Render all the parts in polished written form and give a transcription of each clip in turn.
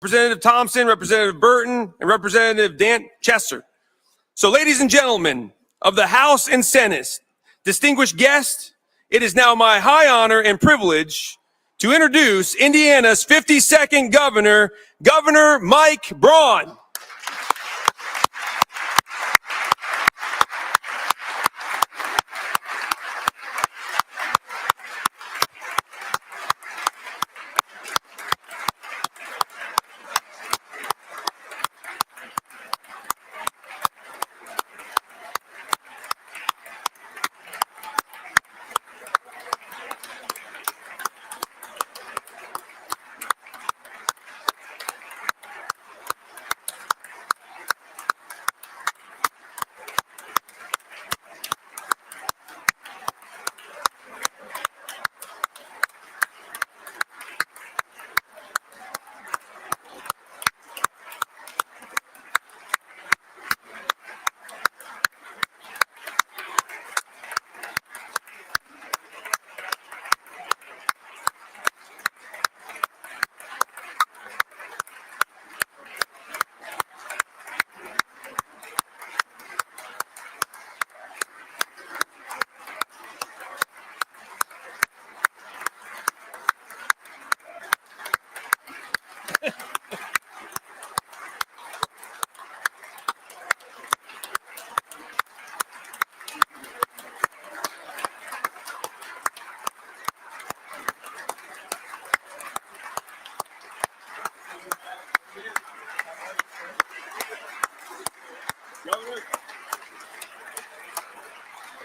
Representative Thompson, Representative Burton, and Representative Dan Chester. So, ladies and gentlemen of the House and Senate, distinguished guests, it is now my high honor and privilege to introduce Indiana's 52nd governor, Governor Mike Braun.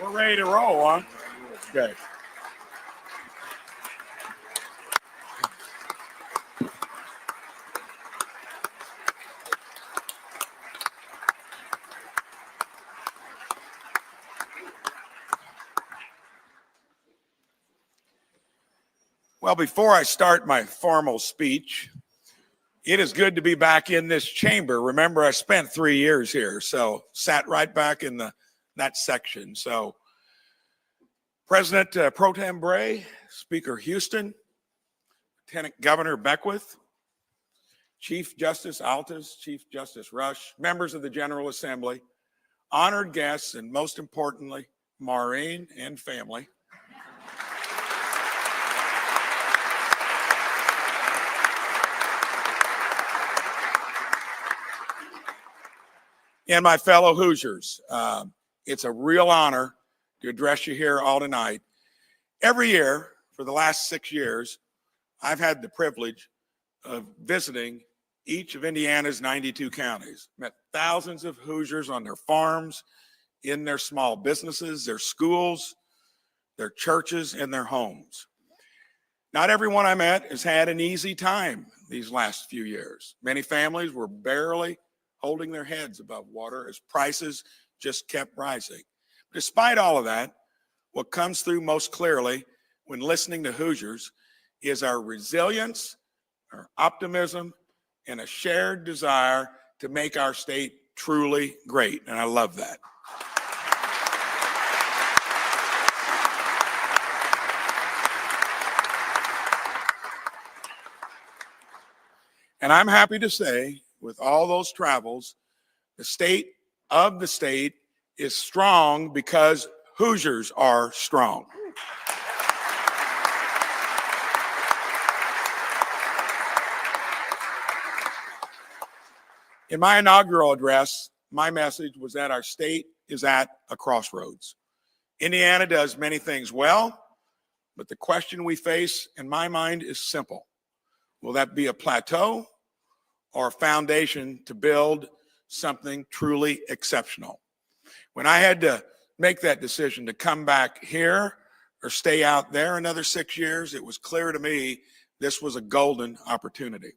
We're ready to roll, huh? Okay. Well, before I start my formal speech, it is good to be back in this chamber. Remember, I spent 3 years here, so sat right back in that section. So President Pro Tem Bray, Speaker Houston, Lieutenant Governor Beckwith, Chief Justice Altas, Chief Justice Rush, members of the General Assembly, honored guests, and most importantly, Maureen and family. And my fellow Hoosiers, it's a real honor to address you here all tonight. Every year for the last 6 years, I've had the privilege of visiting each of Indiana's 92 counties, met thousands of Hoosiers on their farms, in their small businesses, their schools, their churches, and their homes. Not everyone I met has had an easy time these last few years. Many families were barely holding their heads above water as prices just kept rising. Despite all of that, what comes through most clearly when listening to Hoosiers is our resilience, our optimism, and a shared desire to make our state truly great. And I love that. And I'm happy to say, with all those travels, the state is strong because Hoosiers are strong. In my inaugural address, my message was that our state is at a crossroads. Indiana does many things well, but the question we face, in my mind, is simple. Will that be a plateau or a foundation to build something truly exceptional? When I had to make that decision to come back here or stay out there another 6 years, it was clear to me this was a golden opportunity.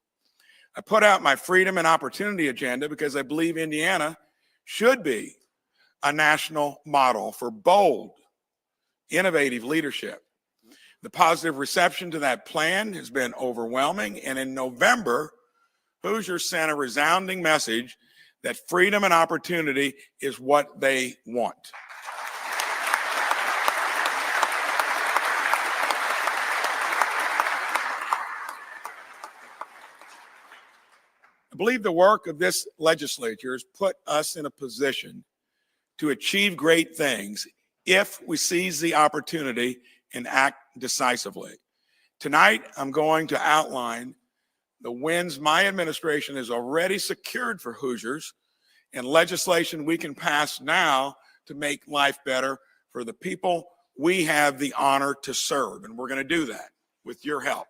I put out my freedom and opportunity agenda because I believe Indiana should be a national model for bold, innovative leadership. The positive reception to that plan has been overwhelming, and in November, Hoosiers sent a resounding message that freedom and opportunity is what they want. believe the work of this legislature has put us in a position to achieve great things if we seize the opportunity and act decisively. Tonight, I'm going to outline the wins my administration has already secured for Hoosiers and legislation we can pass now to make life better for the people we have the honor to serve. And we're going to do that with your help.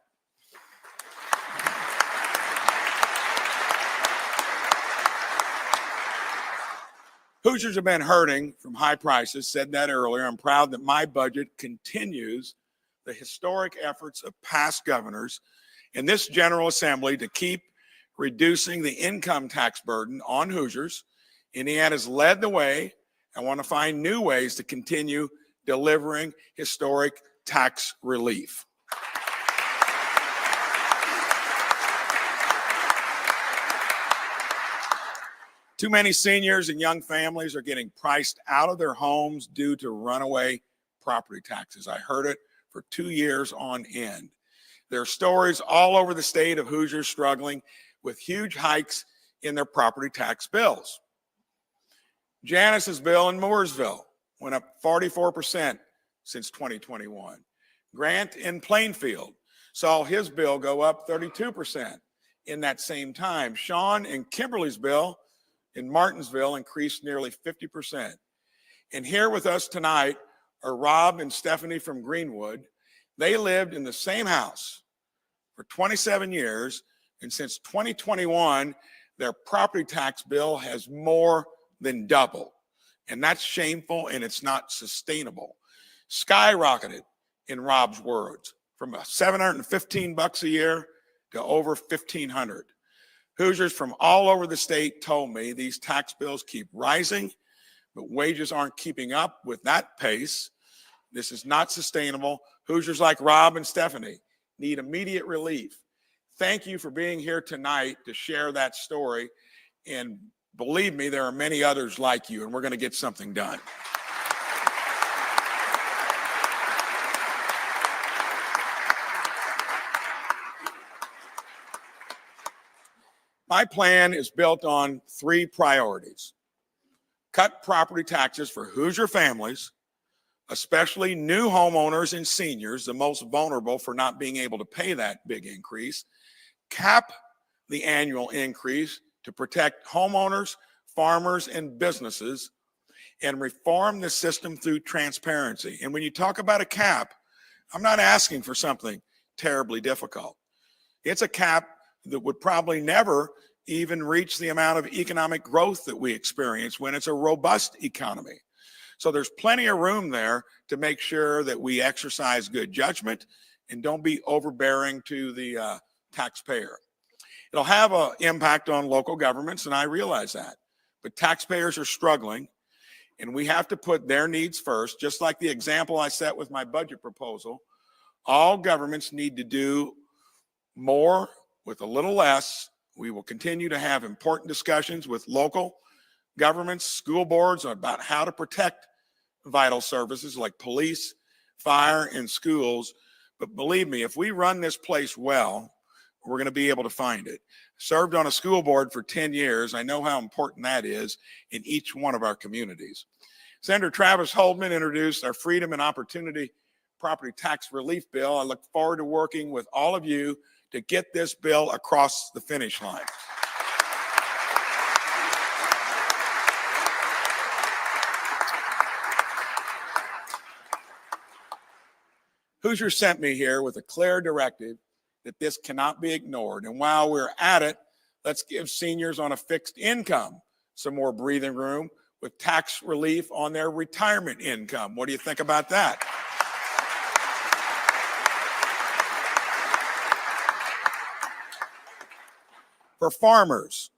Hoosiers have been hurting from high prices, said that earlier. I'm proud that my budget continues the historic efforts of past governors in this General Assembly to keep reducing the income tax burden on Hoosiers. Indiana's led the way. I want to find new ways to continue delivering historic tax relief. Too many seniors and young families are getting priced out of their homes due to runaway property taxes. I heard it for 2 years on end. There are stories all over the state of Hoosiers struggling with huge hikes in their property tax bills. Janice's bill in Mooresville went up 44% since 2021. Grant in Plainfield saw his bill go up 32% in that same time. Sean and Kimberly's bill in Martinsville increased nearly 50%. And here with us tonight are Rob and Stephanie from Greenwood. They lived in the same house for 27 years, and since 2021, their property tax bill has more than doubled. And that's shameful, and it's not sustainable. Skyrocketed, in Rob's words, from $715 a year to over $1,500. Hoosiers from all over the state told me these tax bills keep rising, but wages aren't keeping up with that pace. This is not sustainable. Hoosiers like Rob and Stephanie need immediate relief. Thank you for being here tonight to share that story. And believe me, there are many others like you, and we're going to get something done. My plan is built on 3 priorities. Cut property taxes for Hoosier families, especially new homeowners and seniors, the most vulnerable for not being able to pay that big increase. Cap the annual increase to protect homeowners, farmers, and businesses, and reform the system through transparency. And when you talk about a cap, I'm not asking for something terribly difficult. It's a cap that would probably never even reach the amount of economic growth that we experience when it's a robust economy. So there's plenty of room there to make sure that we exercise good judgment and don't be overbearing to the taxpayer. It'll have an impact on local governments, and I realize that. But taxpayers are struggling, and we have to put their needs first. Just like the example I set with my budget proposal, all governments need to do more with a little less. We will continue to have important discussions with local governments, school boards about how to protect vital services like police, fire, and schools. But believe me, if we run this place well, we're going to be able to find it. Served on a school board for 10 years. I know how important that is in each one of our communities. Senator Travis Holdman introduced our Freedom and Opportunity Property Tax Relief Bill. I look forward to working with all of you to get this bill across the finish line. Hoosier sent me here with a clear directive that this cannot be ignored. And while we're at it, let's give seniors on a fixed income some more breathing room with tax relief on their retirement income. What do you think about that? For farmers,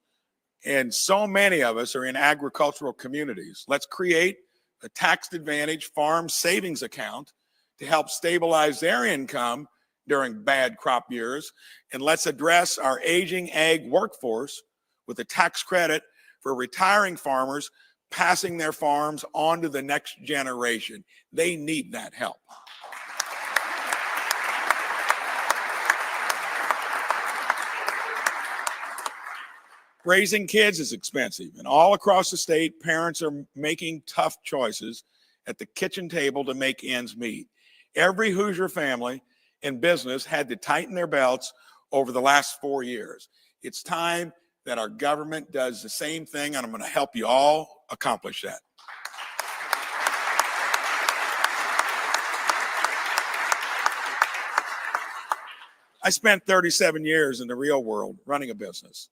and so many of us are in agricultural communities, let's create a tax advantage farm savings account to help stabilize their income during bad crop years. And let's address our aging ag workforce with a tax credit for retiring farmers passing their farms on to the next generation. They need that help. Raising kids is expensive, and all across the state, parents are making tough choices at the kitchen table to make ends meet. Every Hoosier family and business had to tighten their belts over the last 4 years. It's time that our government does the same thing, and I'm going to help you all accomplish that. I spent 37 years in the real world running a business.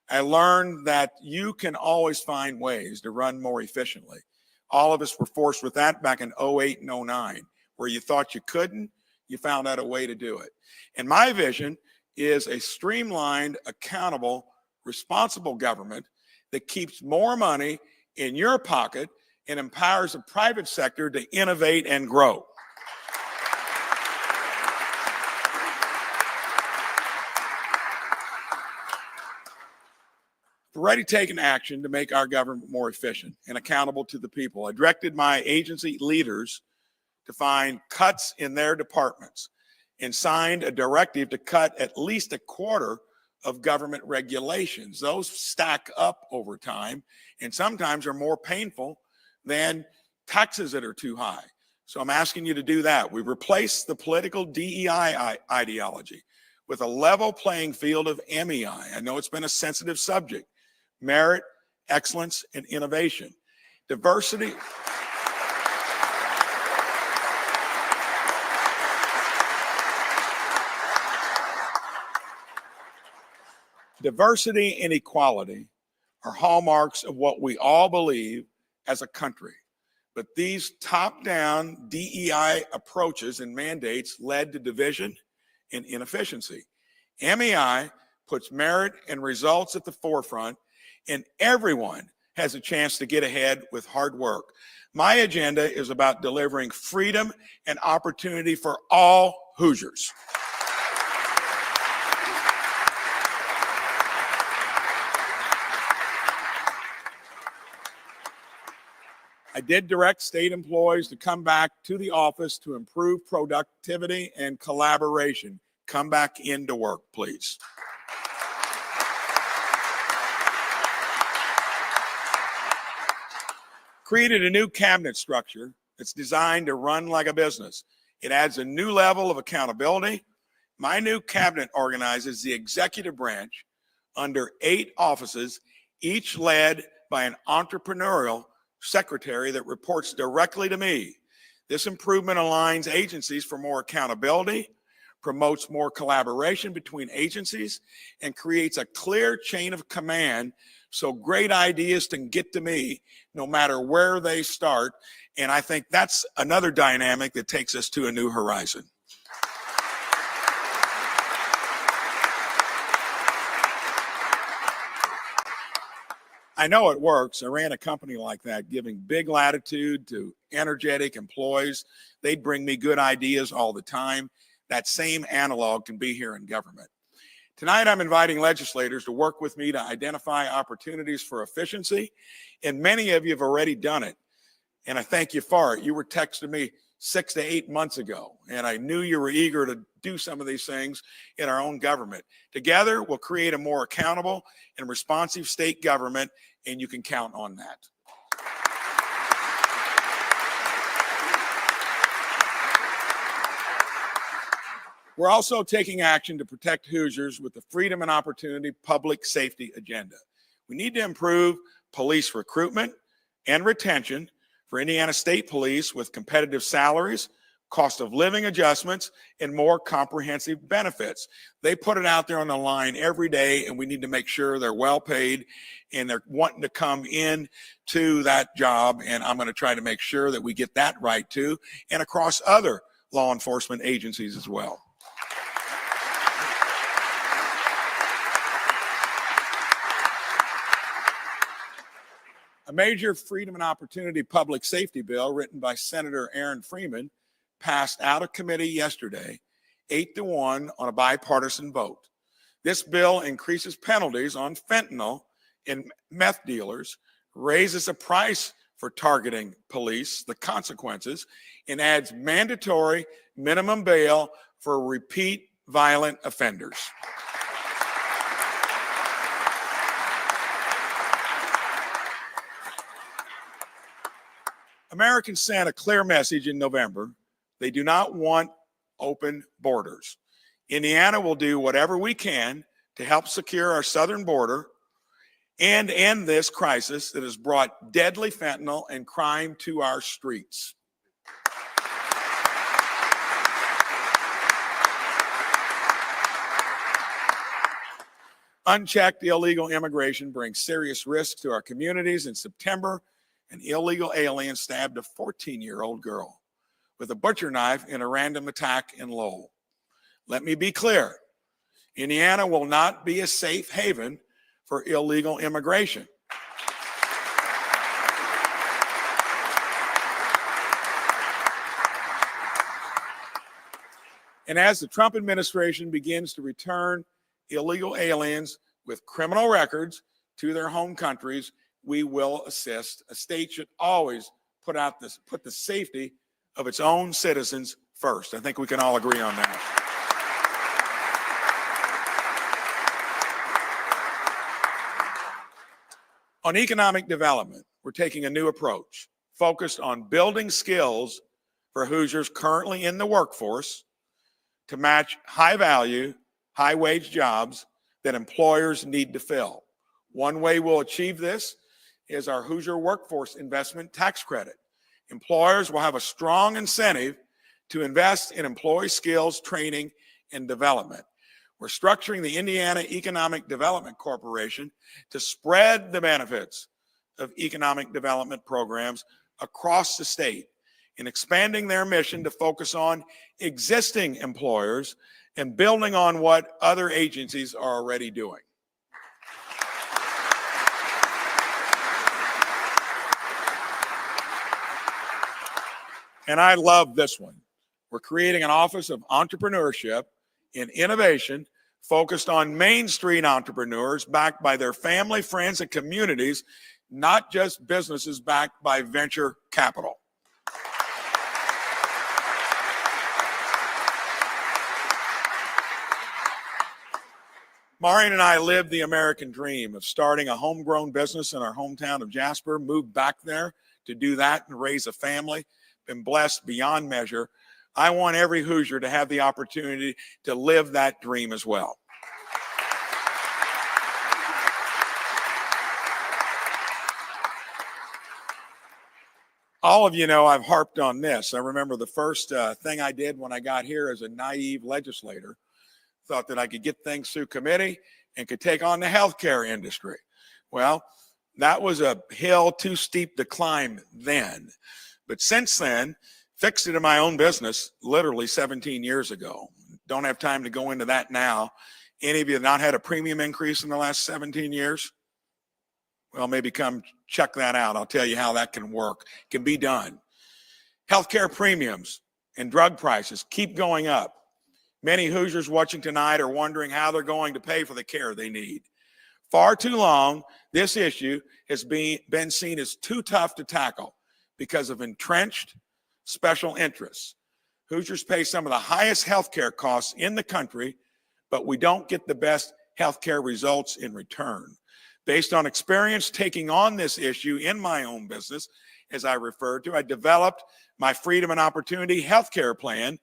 I learned that you can always find ways to run more efficiently. All of us were forced with that back in 08 and 09, where you thought you couldn't, you found out a way to do it. And my vision is a streamlined, accountable, responsible government that keeps more money in your pocket and empowers the private sector to innovate and grow. We're already taking action to make our government more efficient and accountable to the people. I directed my agency leaders to find cuts in their departments and signed a directive to cut at least a quarter of government regulations. Those stack up over time and sometimes are more painful than taxes that are too high. So I'm asking you to do that. We replaced the political DEI ideology with a level playing field of MEI. I know it's been a sensitive subject. Merit, excellence, and innovation. Diversity. Diversity and equality are hallmarks of what we all believe as a country. But these top-down DEI approaches and mandates led to division and inefficiency. MEI puts merit and results at the forefront, and everyone has a chance to get ahead with hard work. My agenda is about delivering freedom and opportunity for all Hoosiers. I did direct state employees to come back to the office to improve productivity and collaboration. Come back into work, please. Created a new cabinet structure that's designed to run like a business. It adds a new level of accountability. My new cabinet organizes the executive branch under 8 offices, each led by an entrepreneurial secretary that reports directly to me. This improvement aligns agencies for more accountability, promotes more collaboration between agencies, and creates a clear chain of command so great ideas can get to me no matter where they start. And I think that's another dynamic that takes us to a new horizon. I know it works. I ran a company like that, giving big latitude to energetic employees. They'd bring me good ideas all the time. That same analog can be here in government. Tonight, I'm inviting legislators to work with me to identify opportunities for efficiency, and many of you have already done it, and I thank you for it. You were texting me 6 to 8 months ago, and I knew you were eager to do some of these things in our own government. Together, we'll create a more accountable and responsive state government, and you can count on that. We're also taking action to protect Hoosiers with the Freedom and Opportunity Public Safety Agenda. We need to improve police recruitment and retention for Indiana State Police with competitive salaries, cost of living adjustments, and more comprehensive benefits. They put it out there on the line every day, and we need to make sure they're well paid and they're wanting to come in to that job. And I'm going to try to make sure that we get that right too, and across other law enforcement agencies as well. A major freedom and opportunity public safety bill written by Senator Aaron Freeman passed out of committee yesterday, 8-1 on a bipartisan vote. This bill increases penalties on fentanyl and meth dealers, raises the price for targeting police, the consequences, and adds mandatory minimum bail for repeat violent offenders. Americans sent a clear message in November. They do not want open borders. Indiana will do whatever we can to help secure our southern border and end this crisis that has brought deadly fentanyl and crime to our streets. Unchecked illegal immigration brings serious risks to our communities. In September, an illegal alien stabbed a 14-year-old girl with a butcher knife in a random attack in Lowell. Let me be clear. Indiana will not be a safe haven for illegal immigration. And as the Trump administration begins to return illegal aliens with criminal records to their home countries, we will assist. A state should always put the safety of its own citizens first. I think we can all agree on that. On economic development, we're taking a new approach focused on building skills for Hoosiers currently in the workforce to match high-value, high-wage jobs that employers need to fill. One way we'll achieve this is our Hoosier Workforce Investment Tax Credit. Employers will have a strong incentive to invest in employee skills, training, and development. We're structuring the Indiana Economic Development Corporation to spread the benefits of economic development programs across the state and expanding their mission to focus on existing employers and building on what other agencies are already doing. And I love this one. We're creating an Office of Entrepreneurship and Innovation focused on Main Street entrepreneurs backed by their family, friends, and communities, not just businesses backed by venture capital. Maureen and I lived the American dream of starting a homegrown business in our hometown of Jasper, moved back there to do that and raise a family, been blessed beyond measure. I want every Hoosier to have the opportunity to live that dream as well. All of you know I've harped on this. I remember the first thing I did when I got here as a naive legislator, thought that I could get things through committee and could take on the healthcare industry. Well, that was a hill too steep to climb then. But since then, fixed it in my own business literally 17 years ago. Don't have time to go into that now. Any of you not had a premium increase in the last 17 years? Well, maybe come check that out. I'll tell you how that can work. It can be done. Healthcare premiums and drug prices keep going up. Many Hoosiers watching tonight are wondering how they're going to pay for the care they need. Far too long, this issue has been seen as too tough to tackle because of entrenched special interests. Hoosiers pay some of the highest healthcare costs in the country, but we don't get the best healthcare results in return. Based on experience taking on this issue in my own business, as I referred to, I developed my Freedom and Opportunity healthcare plan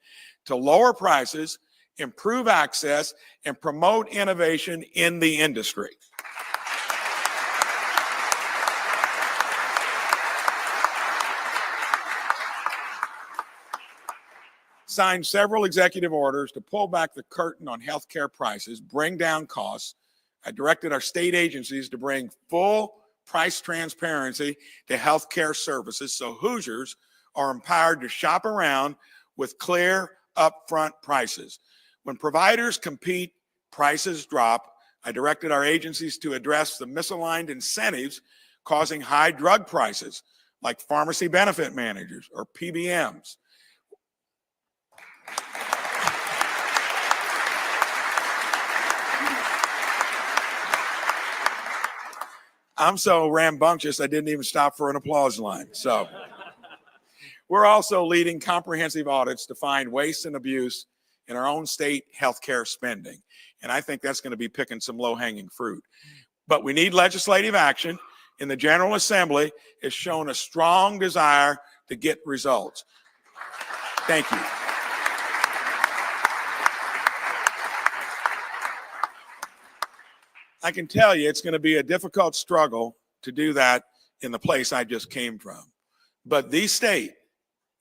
to lower prices, improve access, and promote innovation in the industry. Signed several executive orders to pull back the curtain on healthcare prices, bring down costs. I directed our state agencies to bring full price transparency to healthcare services so Hoosiers are empowered to shop around with clear upfront prices. When providers compete, prices drop. I directed our agencies to address the misaligned incentives causing high drug prices, like pharmacy benefit managers or PBMs. I'm so rambunctious, I didn't even stop for an applause line. So we're also leading comprehensive audits to find waste and abuse in our own state healthcare spending. And I think that's going to be picking some low-hanging fruit. But we need legislative action, and the General Assembly has shown a strong desire to get results. Thank you. I can tell you it's going to be a difficult struggle to do that in the place I just came from. But the state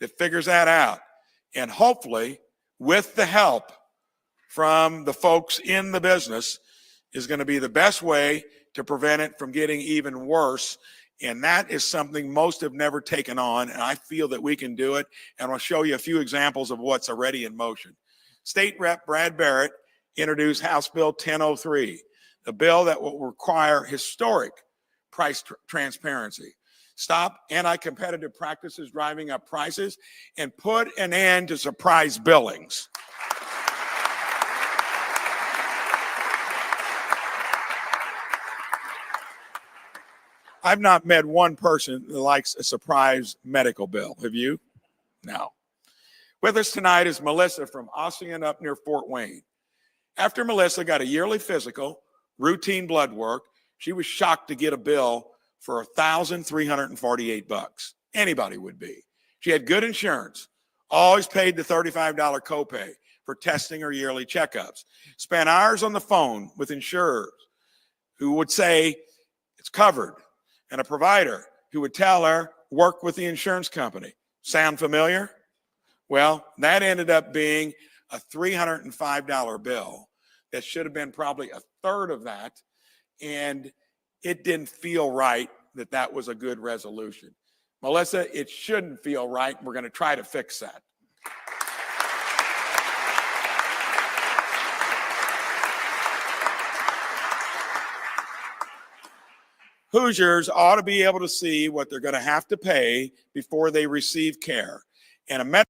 that figures that out, and hopefully with the help from the folks in the business, is going to be the best way to prevent it from getting even worse. And that is something most have never taken on, and I feel that we can do it. And I'll show you a few examples of what's already in motion. State Rep Brad Barrett introduced House Bill 1003, a bill that will require historic price transparency, stop anti-competitive practices driving up prices, and put an end to surprise billings. I've not met one person that likes a surprise medical bill. Have you? No. With us tonight is Melissa from Ossian up near Fort Wayne. After Melissa got a yearly physical, routine blood work, she was shocked to get a bill for $1,348. Anybody would be. She had good insurance, always paid the $35 copay for testing or yearly checkups, spent hours on the phone with insurers who would say it's covered, and a provider who would tell her, work with the insurance company. Sound familiar? Well, that ended up being a $305 bill that should have been probably a third of that, and it didn't feel right that that was a good resolution. Melissa, it shouldn't feel right. We're going to try to fix that. Hoosiers ought to be able to see what they're going to have to pay before they receive care. And a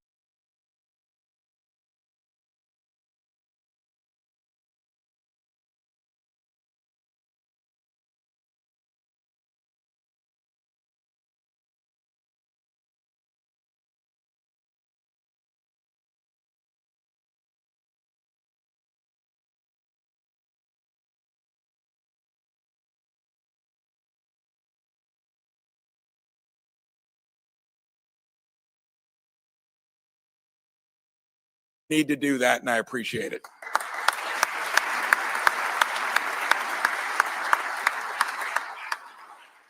need to do that, and I appreciate it.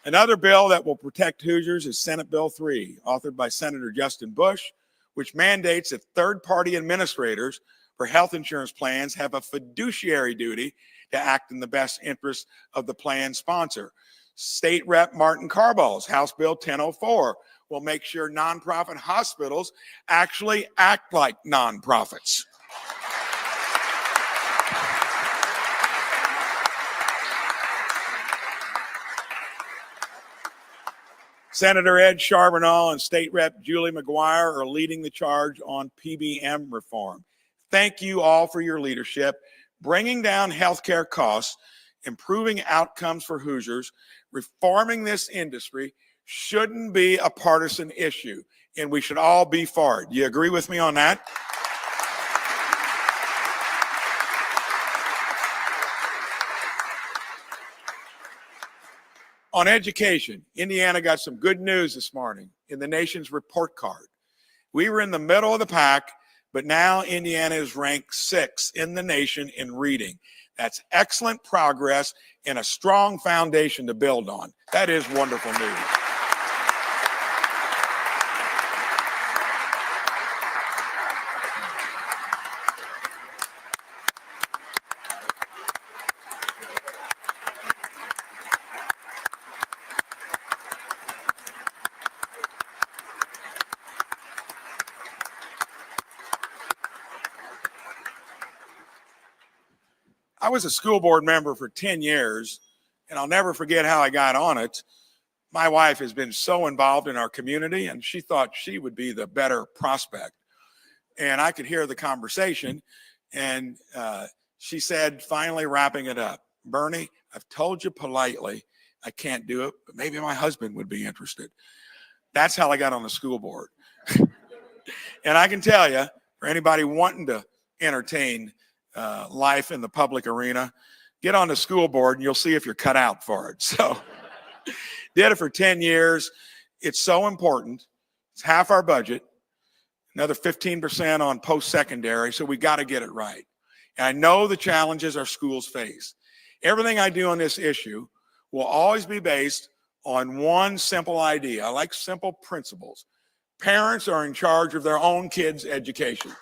Another bill that will protect Hoosiers is Senate Bill 3, authored by Senator Justin Bush, which mandates that third-party administrators for health insurance plans have a fiduciary duty to act in the best interest of the plan sponsor. State Rep Martin Carball's House Bill 1004 will make sure nonprofit hospitals actually act like nonprofits. Senator Ed Charbonneau and State Rep Julie McGuire are leading the charge on PBM reform. Thank you all for your leadership, bringing down healthcare costs, improving outcomes for Hoosiers. Reforming this industry shouldn't be a partisan issue, and we should all be for it. Do you agree with me on that? On education, Indiana got some good news this morning in the nation's report card. We were in the middle of the pack, but now Indiana is ranked 6th in the nation in reading. That's excellent progress and a strong foundation to build on. That is wonderful news. I was a school board member for 10 years, and I'll never forget how I got on it. My wife has been so involved in our community, and she thought she would be the better prospect. And I could hear the conversation, and she said, finally wrapping it up, Bernie, I've told you politely I can't do it, but maybe my husband would be interested. That's how I got on the school board. And I can tell you, for anybody wanting to entertain life in the public arena, get on the school board and you'll see if you're cut out for it. So did it for 10 years. It's so important It's half our budget, another 15% on post-secondary, so we got to get it right. And I know the challenges our schools face. Everything I do on this issue will always be based on one simple idea. I like simple principles. Parents are in charge of their own kids' education.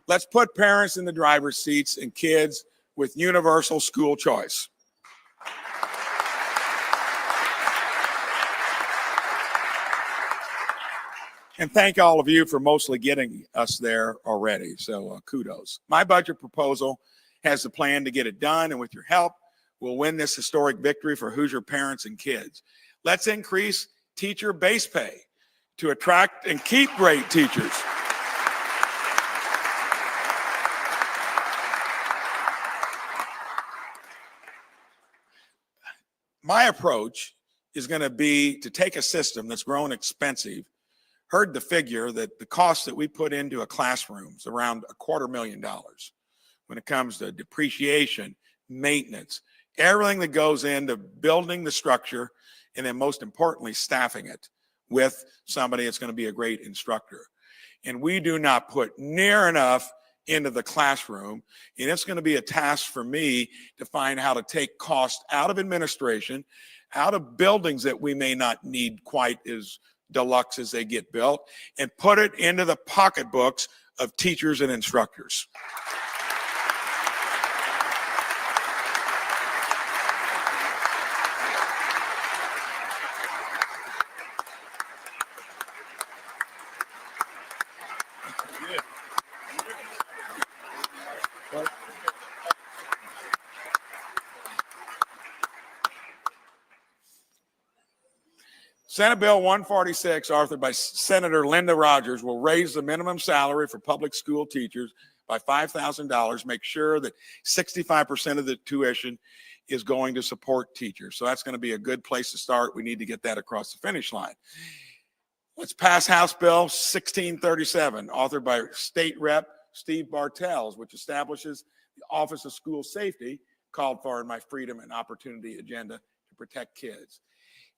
Let's put parents in the driver's seats and kids with universal school choice. And thank all of you for mostly getting us there already, so kudos. My budget proposal has the plan to get it done, and with your help, we'll win this historic victory for Hoosier parents and kids. Let's increase teacher base pay to attract and keep great teachers. My approach is going to be to take a system that's grown expensive. Heard the figure that the cost that we put into a classroom is around $250,000 when it comes to depreciation, maintenance, everything that goes into building the structure, and then most importantly, staffing it with somebody that's going to be a great instructor. And we do not put near enough into the classroom, and it's going to be a task for me to find how to take cost out of administration, out of buildings that we may not need quite as deluxe as they get built, and put it into the pocketbooks of teachers and instructors. Senate Bill 146, authored by Senator Linda Rogers, will raise the minimum salary for public school teachers by $5,000, make sure that 65% of the tuition is going to support teachers. So that's going to be a good place to start. We need to get that across the finish line. Let's pass House Bill 1637, authored by State Rep Steve Bartels, which establishes the Office of School Safety, called for in my Freedom and Opportunity agenda to protect kids.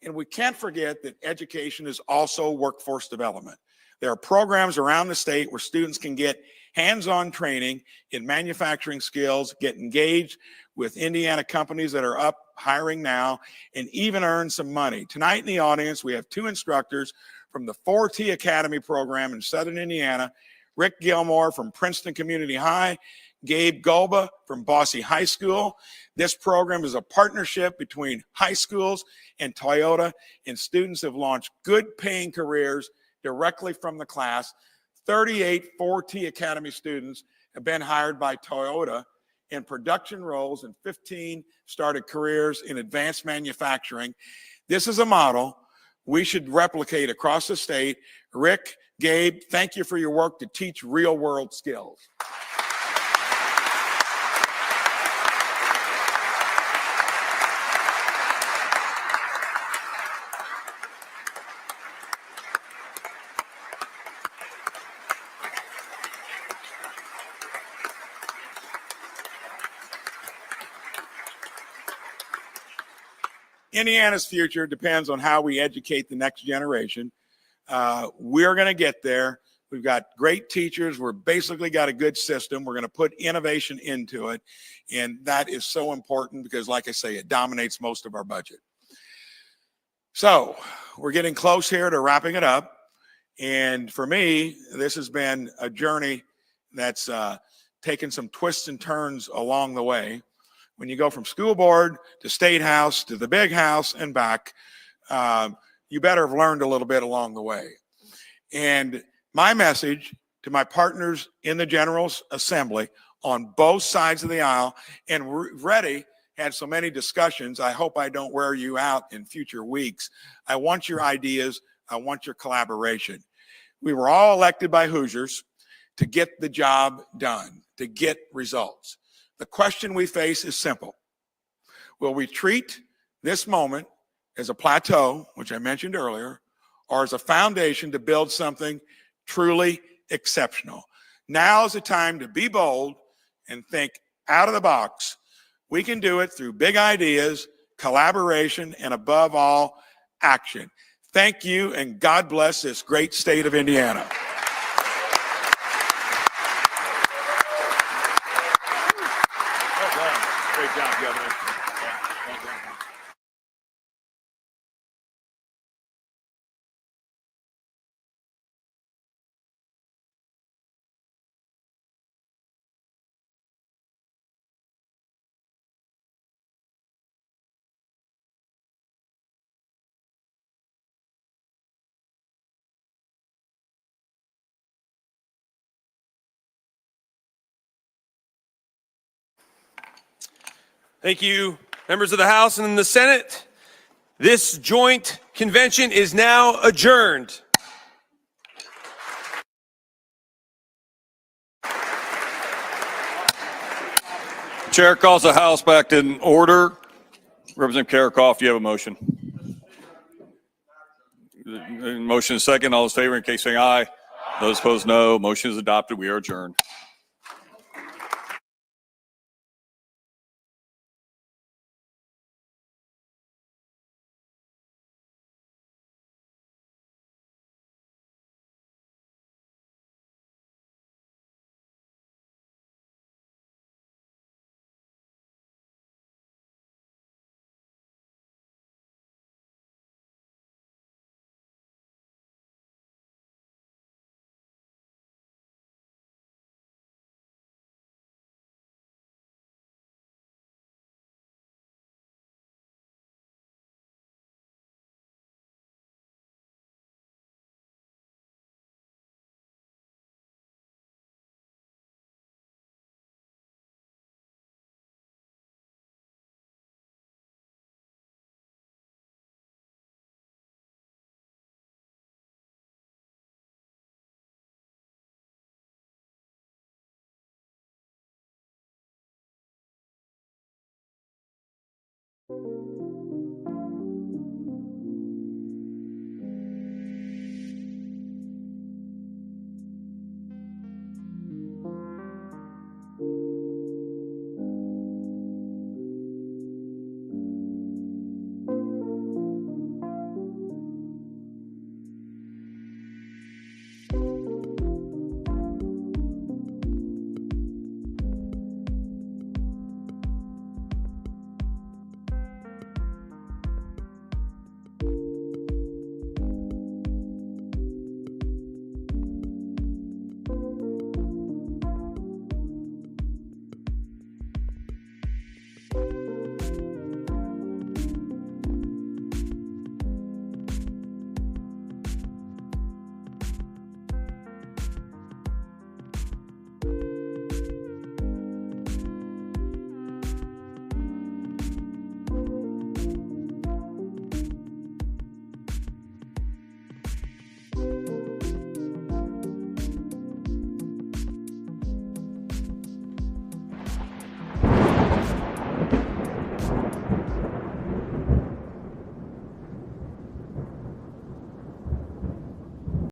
And we can't forget that education is also workforce development. There are programs around the state where students can get hands-on training in manufacturing skills, get engaged with Indiana companies that are up hiring now, and even earn some money. Tonight in the audience, we have two instructors from the 4T Academy program in Southern Indiana, Rick Gilmore from Princeton Community High, Gabe Golba from Bosse High School. This program is a partnership between high schools and Toyota, and students have launched good paying careers directly from the class. 38 4T Academy students have been hired by Toyota in production roles, and 15 started careers in advanced manufacturing. This is a model we should replicate across the state. Rick, Gabe, thank you for your work to teach real world skills. Indiana's future depends on how we educate the next generation. We're going to get there. We've got great teachers. We're basically got a good system. We're going to put innovation into it. And that is so important because, like I say, it dominates most of our budget. So we're getting close here to wrapping it up. And for me, this has been a journey that's taken some twists and turns along the way. When you go from school board to state house to the big house and back, you better have learned a little bit along the way. And my message to my partners in the General Assembly on both sides of the aisle, and Reddy had so many discussions, I hope I don't wear you out in future weeks. I want your ideas. I want your collaboration. We were all elected by Hoosiers to get the job done, to get results. The question we face is simple. Will we treat this moment as a plateau, which I mentioned earlier, or as a foundation to build something truly exceptional? Now is the time to be bold and think out of the box. We can do it through big ideas, collaboration, and above all, action. Thank you, and God bless this great state of Indiana. Well done. Great job, Governor. Well done. Thank you, members of the House and the Senate. This joint convention is now adjourned. Chair calls the House back in order. Representative Karakoff, you have a motion. Motion is second. All those in favor, in case saying aye. Those opposed, no. Motion is adopted. We are adjourned.